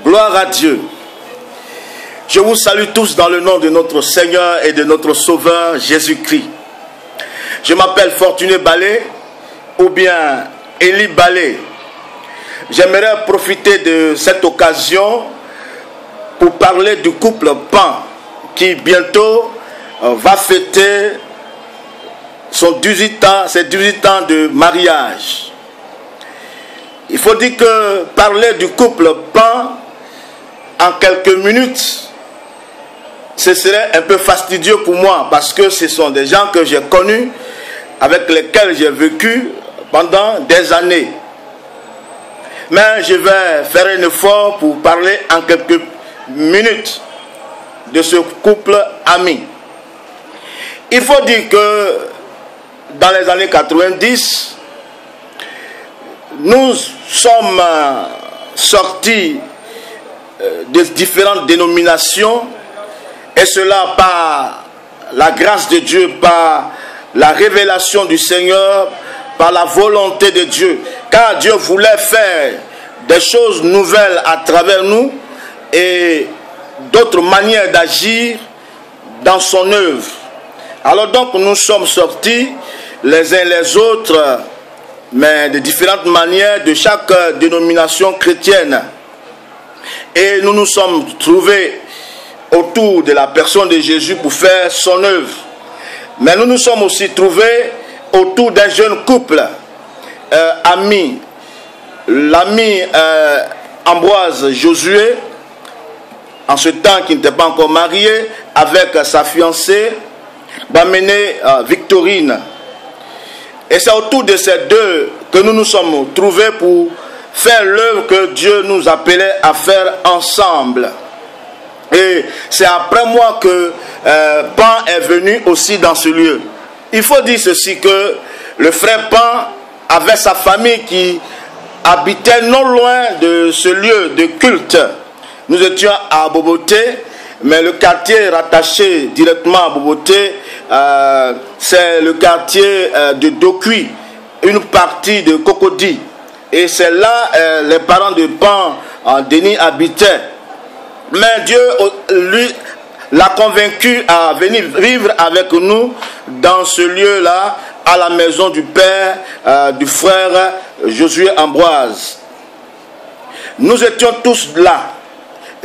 Gloire à Dieu. Je vous salue tous dans le nom de notre Seigneur et de notre Sauveur Jésus-Christ. Je m'appelle Fortuné Balé ou bien Élie Balé. J'aimerais profiter de cette occasion pour parler du couple Pan qui bientôt va fêter ses 18 ans de mariage. Il faut dire que parler du couple Pan en quelques minutes, ce serait un peu fastidieux pour moi parce que ce sont des gens que j'ai connus, avec lesquels j'ai vécu pendant des années. Mais je vais faire un effort pour parler en quelques minutes de ce couple ami. Il faut dire que dans les années 90, nous sommes sortis de différentes dénominations, et cela par la grâce de Dieu, par la révélation du Seigneur, par la volonté de Dieu, car Dieu voulait faire des choses nouvelles à travers nous et d'autres manières d'agir dans son œuvre. Alors donc nous sommes sortis les uns les autres, mais de différentes manières de chaque dénomination chrétienne. Et nous nous sommes trouvés autour de la personne de Jésus pour faire son œuvre. Mais nous nous sommes aussi trouvés autour d'un jeune couple, ami, l'ami Ambroise Josué, en ce temps qui n'était pas encore marié, avec sa fiancée, Bamené Victorine. Et c'est autour de ces deux que nous nous sommes trouvés pour faire l'œuvre que Dieu nous appelait à faire ensemble. Et c'est après moi que Pan est venu aussi dans ce lieu. Il faut dire ceci, que le frère Pan avait sa famille qui habitait non loin de ce lieu de culte. Nous étions à Boboté, mais le quartier rattaché directement à Boboté, c'est le quartier de Dokui, une partie de Cocody. Et c'est là les parents de Pan, Denis, habitaient. Mais Dieu, lui, l'a convaincu à venir vivre avec nous dans ce lieu-là, à la maison du père du frère Josué Ambroise. Nous étions tous là.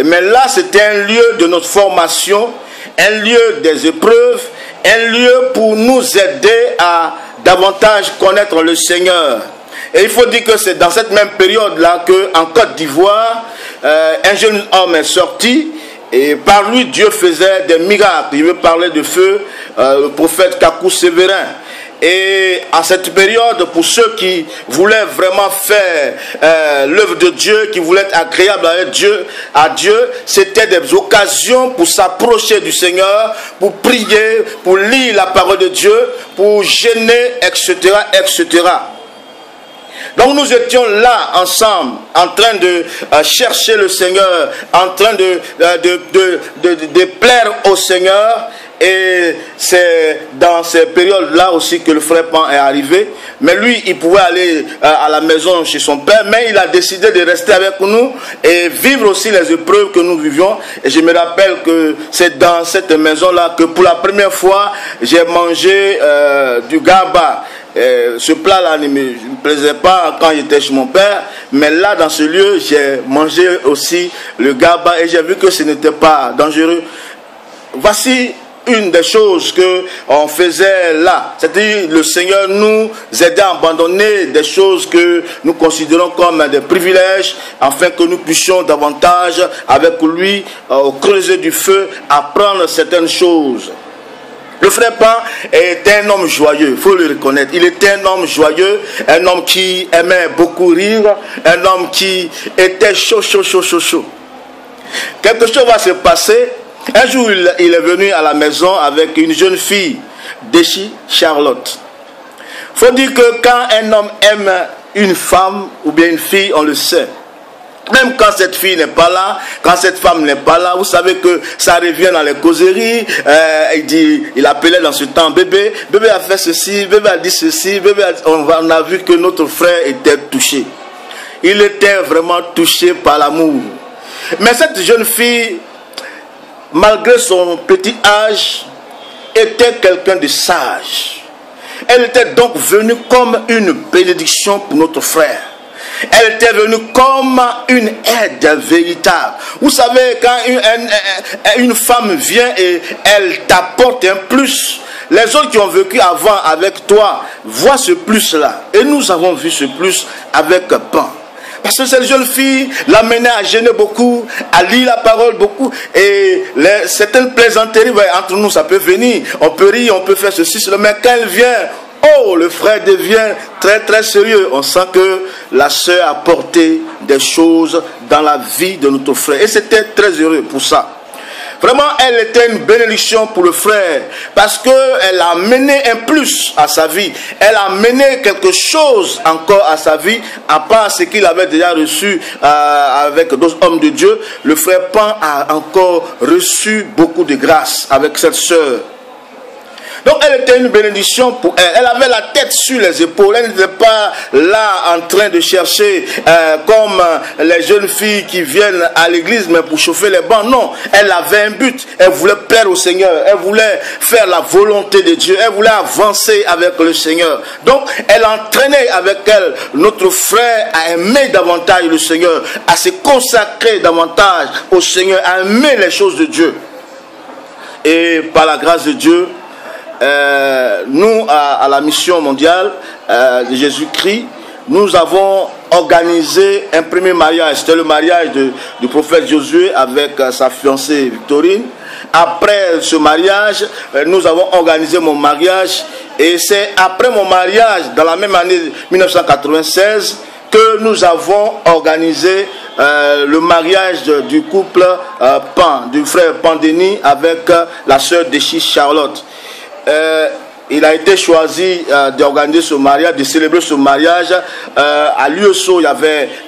Mais là, c'était un lieu de notre formation, un lieu des épreuves, un lieu pour nous aider à davantage connaître le Seigneur. Et il faut dire que c'est dans cette même période-là qu'en Côte d'Ivoire, un jeune homme est sorti et par lui, Dieu faisait des miracles. Il veut parler de feu, le prophète Kakou Sévérin. Et à cette période, pour ceux qui voulaient vraiment faire l'œuvre de Dieu, qui voulaient être agréables à Dieu, c'était des occasions pour s'approcher du Seigneur, pour prier, pour lire la parole de Dieu, pour jeûner, etc., etc. Donc nous étions là ensemble, en train de chercher le Seigneur, en train de plaire au Seigneur. Et c'est dans ces périodes-là aussi que le frère Pan est arrivé. Mais lui, il pouvait aller à la maison chez son père, mais il a décidé de rester avec nous et vivre aussi les épreuves que nous vivions. Et je me rappelle que c'est dans cette maison-là que pour la première fois, j'ai mangé du gaba. Ce plat-là ne me plaisait pas quand j'étais chez mon père, mais là, dans ce lieu, j'ai mangé aussi le gaba et j'ai vu que ce n'était pas dangereux. Voici une des choses qu'on faisait là, c'est-à-dire le Seigneur nous aidait à abandonner des choses que nous considérons comme des privilèges, afin que nous puissions davantage, avec lui, au creuset du feu, apprendre certaines choses. Le frère Pan était un homme joyeux, il faut le reconnaître. Il était un homme joyeux, un homme qui aimait beaucoup rire, un homme qui était chaud. Quelque chose va se passer. Un jour, il est venu à la maison avec une jeune fille, Déchi Charlotte. Il faut dire que quand un homme aime une femme ou bien une fille, on le sait. Même quand cette fille n'est pas là, quand cette femme n'est pas là, vous savez que ça revient dans les causeries. Il appelait dans ce temps bébé. Bébé a fait ceci, bébé a dit ceci, on a vu que notre frère était touché. Il était vraiment touché par l'amour. Mais cette jeune fille, malgré son petit âge, était quelqu'un de sage. Elle était donc venue comme une bénédiction pour notre frère. Elle était venue comme une aide véritable. Vous savez, quand une femme vient et elle t'apporte un plus, les autres qui ont vécu avant avec toi voient ce plus-là. Et nous avons vu ce plus avec Pan. Parce que cette jeune fille l'amenait à gêner beaucoup, à lire la parole beaucoup. Et certaines plaisanteries, entre nous, ça peut venir. On peut rire, on peut faire ceci, cela. Mais quand elle vient, oh, le frère devient très très sérieux. On sent que la sœur a porté des choses dans la vie de notre frère. Et c'était très heureux pour ça. Vraiment, elle était une bénédiction pour le frère parce qu'elle a amené un plus à sa vie. Elle a amené quelque chose encore à sa vie, à part ce qu'il avait déjà reçu avec d'autres hommes de Dieu. Le frère Pan a encore reçu beaucoup de grâce avec cette sœur. Donc elle était une bénédiction pour elle. Elle avait la tête sur les épaules. Elle n'était pas là en train de chercher comme les jeunes filles qui viennent à l'église mais pour chauffer les bancs. Non, elle avait un but. Elle voulait plaire au Seigneur. Elle voulait faire la volonté de Dieu. Elle voulait avancer avec le Seigneur. Donc elle entraînait avec elle notre frère à aimer davantage le Seigneur, à se consacrer davantage au Seigneur, à aimer les choses de Dieu. Et par la grâce de Dieu, nous, à la mission mondiale de Jésus-Christ, nous avons organisé un premier mariage. C'était le mariage du prophète Josué avec sa fiancée Victorine. Après ce mariage, nous avons organisé mon mariage. Et c'est après mon mariage, dans la même année 1996, que nous avons organisé le mariage du couple Pan, du frère Pandény avec la sœur Déchi Charlotte. Il a été choisi d'organiser ce mariage, de célébrer ce mariage à l'USO. Il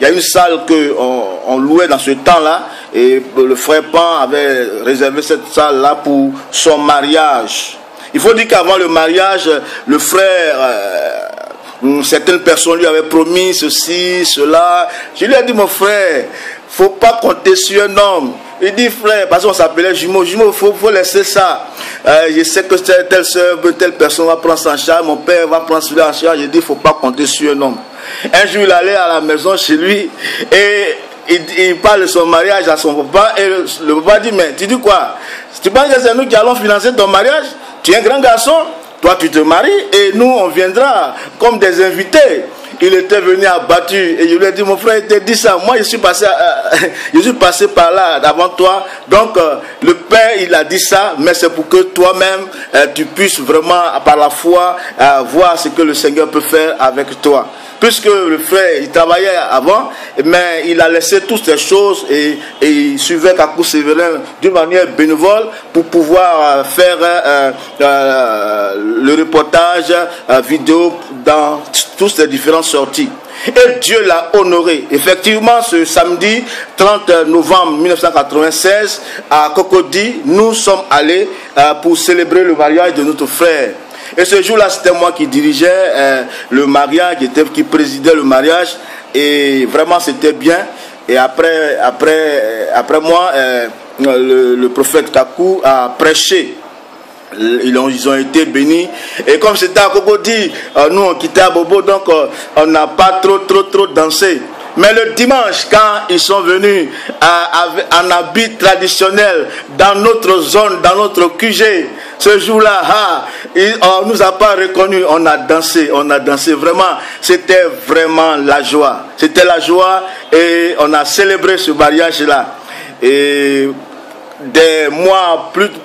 y a une salle qu'on louait dans ce temps-là et le frère Pan avait réservé cette salle-là pour son mariage. Il faut dire qu'avant le mariage, le frère, certaines personnes lui avaient promis ceci, cela. Je lui ai dit, mon frère, faut pas compter sur un homme. Il dit, frère, parce qu'on s'appelait jumeau, faut laisser ça. Je sais que telle soeur, telle personne va prendre ça en charge, mon père va prendre celui en charge. Je dis, faut pas compter sur un homme. Un jour, il allait à la maison chez lui et il parle de son mariage à son papa et le papa dit, mais tu dis quoi? Tu penses que c'est nous qui allons financer ton mariage? Tu es un grand garçon, toi tu te maries et nous on viendra comme des invités. Il était venu abattu et je lui ai dit, mon frère, il t'a dit ça. Moi, je suis passé par là avant toi. Donc, le Père, il a dit ça, mais c'est pour que toi-même, tu puisses vraiment, par la foi, voir ce que le Seigneur peut faire avec toi. Puisque le frère, il travaillait avant, mais il a laissé toutes ces choses et il suivait Kakou Séverin d'une manière bénévole pour pouvoir faire le reportage vidéo dans toutes ces différentes sorties. Et Dieu l'a honoré. Effectivement, ce samedi 30 novembre 1996, à Cocody, nous sommes allés pour célébrer le mariage de notre frère. Et ce jour-là, c'était moi qui dirigeais le mariage, qui présidait le mariage. Et vraiment, c'était bien. Et après moi, le prophète Kakou a prêché. Ils ont été bénis. Et comme c'était à Cocody, nous on quittait à Bobo, donc on n'a pas trop dansé. Mais le dimanche, quand ils sont venus en habit traditionnel dans notre zone, dans notre QG, ce jour-là, on ne nous a pas reconnus, on a dansé vraiment. C'était vraiment la joie. C'était la joie et on a célébré ce mariage-là. Et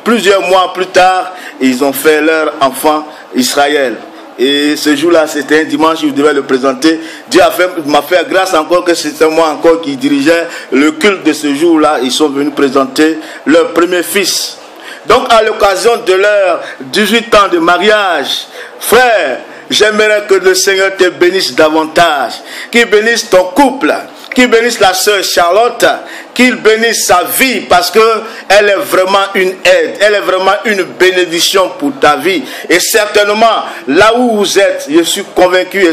plusieurs mois plus tard, ils ont fait leur enfant Israël. Et ce jour-là, c'était un dimanche, je devais le présenter. Dieu m'a fait grâce encore que c'était moi encore qui dirigeais le culte de ce jour-là. Ils sont venus présenter leur premier fils. Donc, à l'occasion de leur 18 ans de mariage, frère, j'aimerais que le Seigneur te bénisse davantage, qu'il bénisse ton couple, qu'il bénisse la sœur Charlotte, qu'il bénisse sa vie parce qu'elle est vraiment une aide, elle est vraiment une bénédiction pour ta vie. Et certainement, là où vous êtes, je suis convaincu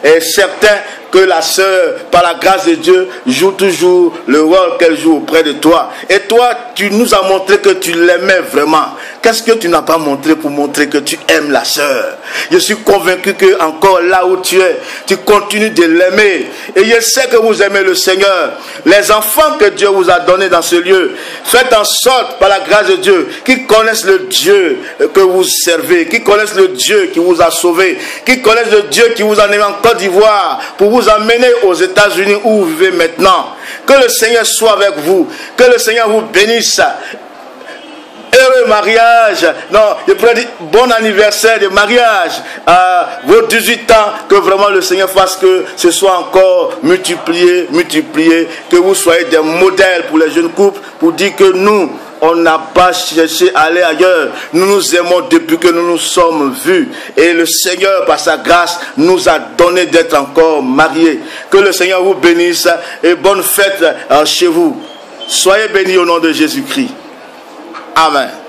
et certain que la sœur, par la grâce de Dieu, joue toujours le rôle qu'elle joue auprès de toi. Et toi, tu nous as montré que tu l'aimais vraiment. Qu'est-ce que tu n'as pas montré pour montrer que tu aimes la sœur? Je suis convaincu que encore là où tu es, tu continues de l'aimer. Et je sais que vous aimez le Seigneur. Les enfants que Dieu vous a donnés dans ce lieu, faites en sorte, par la grâce de Dieu, qu'ils connaissent le Dieu que vous servez, qu'ils connaissent le Dieu qui vous a sauvé, qu'ils connaissent le Dieu qui vous a amené en Côte d'Ivoire pour vous amener aux États-Unis où vous vivez maintenant. Que le Seigneur soit avec vous, que le Seigneur vous bénisse. Heureux mariage, non, je pourrais dire bon anniversaire de mariage à vos 18 ans, que vraiment le Seigneur fasse que ce soit encore multiplié, que vous soyez des modèles pour les jeunes couples, pour dire que nous, on n'a pas cherché à aller ailleurs. Nous nous aimons depuis que nous nous sommes vus. Et le Seigneur, par sa grâce, nous a donné d'être encore mariés. Que le Seigneur vous bénisse et bonne fête chez vous. Soyez bénis au nom de Jésus-Christ. Amen.